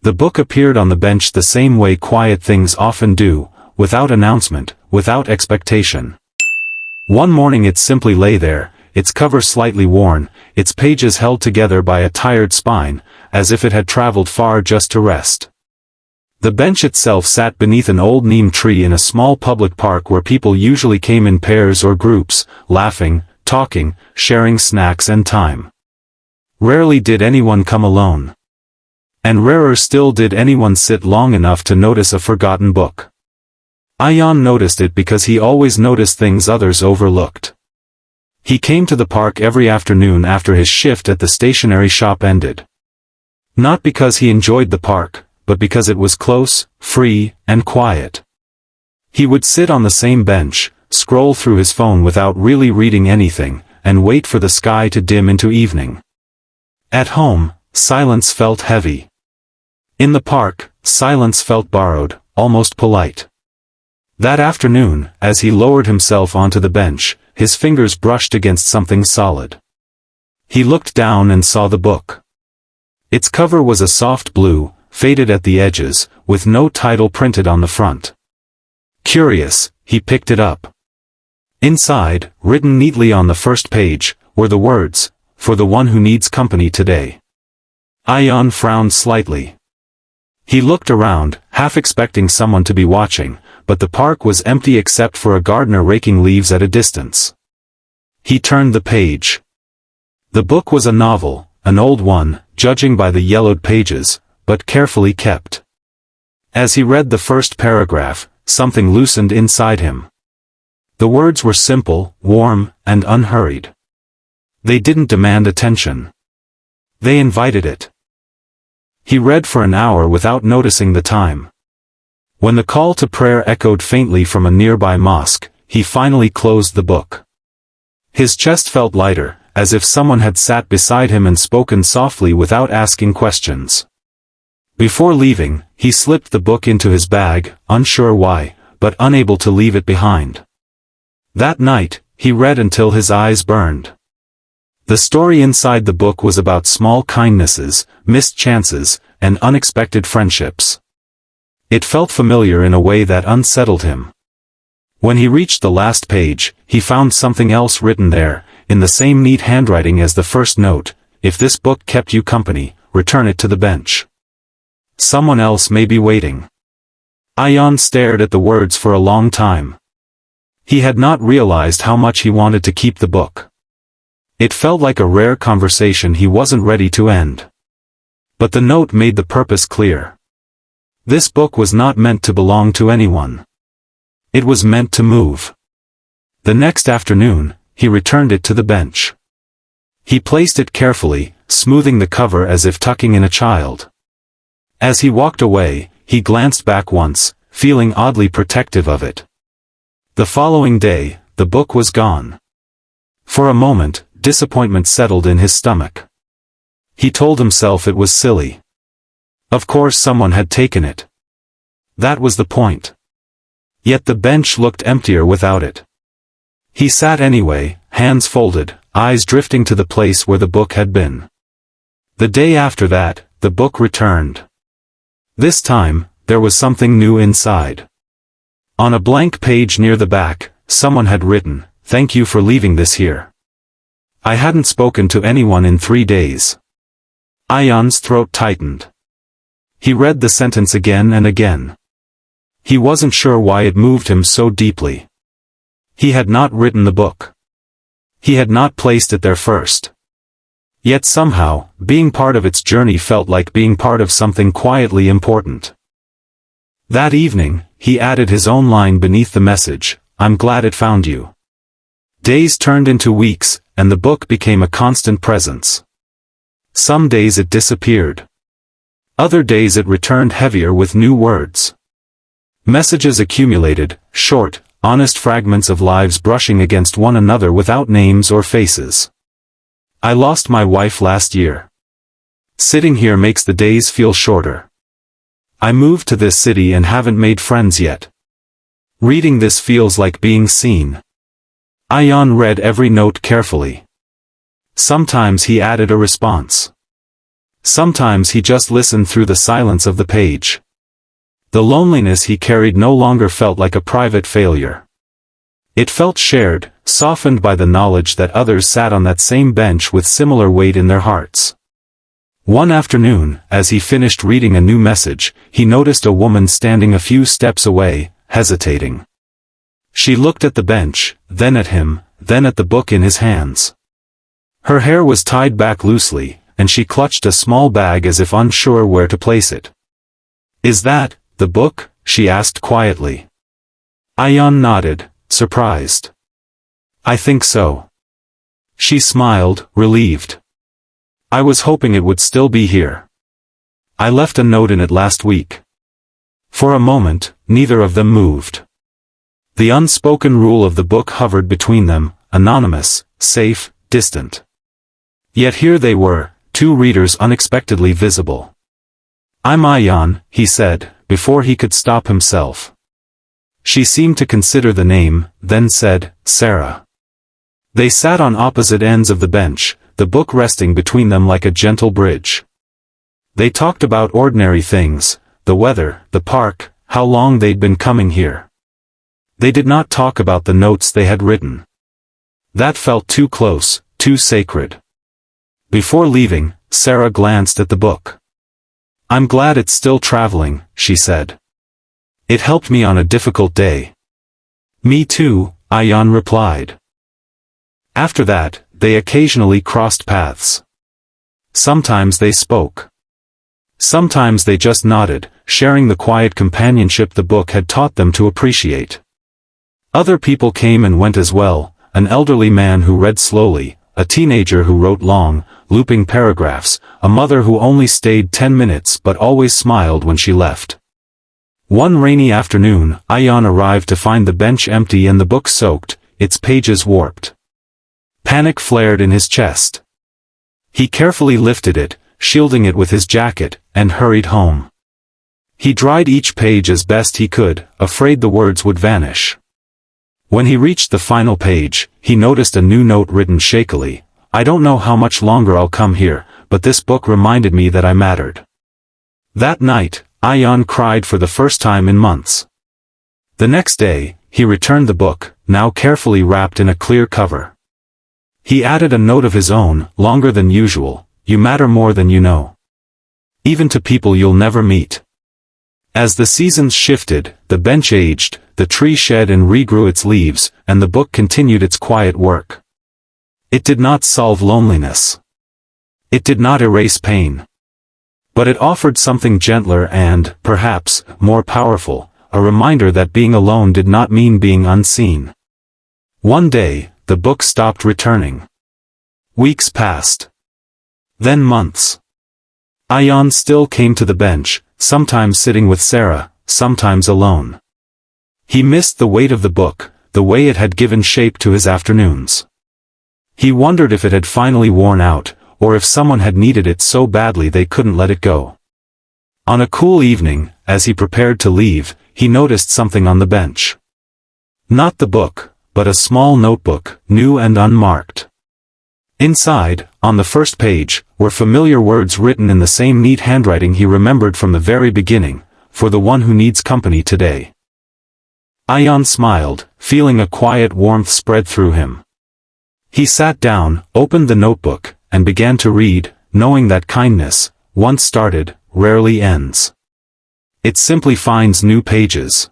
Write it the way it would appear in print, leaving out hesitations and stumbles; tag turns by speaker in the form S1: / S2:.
S1: The book appeared on the bench the same way quiet things often do, without announcement, without expectation. One morning it simply lay there, its cover slightly worn, its pages held together by a tired spine, as if it had traveled far just to rest. The bench itself sat beneath an old neem tree in a small public park where people usually came in pairs or groups, laughing, talking, sharing snacks and time. Rarely did anyone come alone. And rarer still did anyone sit long enough to notice a forgotten book. Ion noticed it because he always noticed things others overlooked. He came to the park every afternoon after his shift at the stationery shop ended. Not because he enjoyed the park, but because it was close, free, and quiet. He would sit on the same bench, scroll through his phone without really reading anything, and wait for the sky to dim into evening. At home, silence felt heavy. In the park, silence felt borrowed, almost polite. That afternoon, as he lowered himself onto the bench, his fingers brushed against something solid. He looked down and saw the book. Its cover was a soft blue, faded at the edges, with no title printed on the front. Curious, he picked it up. Inside, written neatly on the first page, were the words, "For the one who needs company today." Ion frowned slightly. He looked around, half expecting someone to be watching, but the park was empty except for a gardener raking leaves at a distance. He turned the page. The book was a novel, an old one, judging by the yellowed pages, but carefully kept. As he read the first paragraph, something loosened inside him. The words were simple, warm, and unhurried. They didn't demand attention. They invited it. He read for an hour without noticing the time. When the call to prayer echoed faintly from a nearby mosque, he finally closed the book. His chest felt lighter, as if someone had sat beside him and spoken softly without asking questions. Before leaving, he slipped the book into his bag, unsure why, but unable to leave it behind. That night, he read until his eyes burned. The story inside the book was about small kindnesses, missed chances, and unexpected friendships. It felt familiar in a way that unsettled him. When he reached the last page, he found something else written there, in the same neat handwriting as the first note: "If this book kept you company, return it to the bench. Someone else may be waiting." Ion stared at the words for a long time. He had not realized how much he wanted to keep the book. It felt like a rare conversation he wasn't ready to end. But the note made the purpose clear. This book was not meant to belong to anyone. It was meant to move. The next afternoon, he returned it to the bench. He placed it carefully, smoothing the cover as if tucking in a child. As he walked away, he glanced back once, feeling oddly protective of it. The following day, the book was gone. For a moment, disappointment settled in his stomach. He told himself it was silly. Of course someone had taken it. That was the point. Yet the bench looked emptier without it. He sat anyway, hands folded, eyes drifting to the place where the book had been. The day after that, the book returned. This time, there was something new inside. On a blank page near the back, someone had written, "Thank you for leaving this here. I hadn't spoken to anyone in 3 days." Ion's throat tightened. He read the sentence again and again. He wasn't sure why it moved him so deeply. He had not written the book. He had not placed it there first. Yet somehow, being part of its journey felt like being part of something quietly important. That evening, he added his own line beneath the message, "I'm glad it found you." Days turned into weeks, and the book became a constant presence. Some days it disappeared. Other days it returned heavier with new words. Messages accumulated, short, honest fragments of lives brushing against one another without names or faces. "I lost my wife last year. Sitting here makes the days feel shorter. I moved to this city and haven't made friends yet. Reading this feels like being seen." Ion read every note carefully. Sometimes he added a response. Sometimes he just listened through the silence of the page. The loneliness he carried no longer felt like a private failure. It felt shared, softened by the knowledge that others sat on that same bench with similar weight in their hearts. One afternoon, as he finished reading a new message, he noticed a woman standing a few steps away, hesitating. She looked at the bench, then at him, then at the book in his hands. Her hair was tied back loosely, and she clutched a small bag as if unsure where to place it. "Is that the book?" she asked quietly. Ayan nodded, surprised. "I think so." She smiled, relieved. "I was hoping it would still be here. I left a note in it last week." For a moment, neither of them moved. The unspoken rule of the book hovered between them, anonymous, safe, distant. Yet here they were, two readers unexpectedly visible. "I'm Ayan," he said, before he could stop himself. She seemed to consider the name, then said, "Sarah." They sat on opposite ends of the bench, the book resting between them like a gentle bridge. They talked about ordinary things, the weather, the park, how long they'd been coming here. They did not talk about the notes they had written. That felt too close, too sacred. Before leaving, Sarah glanced at the book. "I'm glad it's still traveling," she said. "It helped me on a difficult day." "Me too," Ayan replied. After that, they occasionally crossed paths. Sometimes they spoke. Sometimes they just nodded, sharing the quiet companionship the book had taught them to appreciate. Other people came and went as well, an elderly man who read slowly, a teenager who wrote long, looping paragraphs, a mother who only stayed 10 minutes but always smiled when she left. One rainy afternoon, Ayan arrived to find the bench empty and the book soaked, its pages warped. Panic flared in his chest. He carefully lifted it, shielding it with his jacket, and hurried home. He dried each page as best he could, afraid the words would vanish. When he reached the final page, he noticed a new note written shakily. "I don't know how much longer I'll come here, but this book reminded me that I mattered." That night, Ayan cried for the first time in months. The next day, he returned the book, now carefully wrapped in a clear cover. He added a note of his own, longer than usual: "You matter more than you know. Even to people you'll never meet." As the seasons shifted, the bench aged, the tree shed and regrew its leaves, and the book continued its quiet work. It did not solve loneliness. It did not erase pain. But it offered something gentler and, perhaps, more powerful, a reminder that being alone did not mean being unseen. One day, the book stopped returning. Weeks passed. Then months. Ayan still came to the bench, sometimes sitting with Sarah, sometimes alone. He missed the weight of the book, the way it had given shape to his afternoons. He wondered if it had finally worn out, or if someone had needed it so badly they couldn't let it go. On a cool evening, as he prepared to leave, he noticed something on the bench. Not the book, but a small notebook, new and unmarked. Inside, on the first page, were familiar words written in the same neat handwriting he remembered from the very beginning: "For the one who needs company today." Ayan smiled, feeling a quiet warmth spread through him. He sat down, opened the notebook, and began to read, knowing that kindness, once started, rarely ends. It simply finds new pages.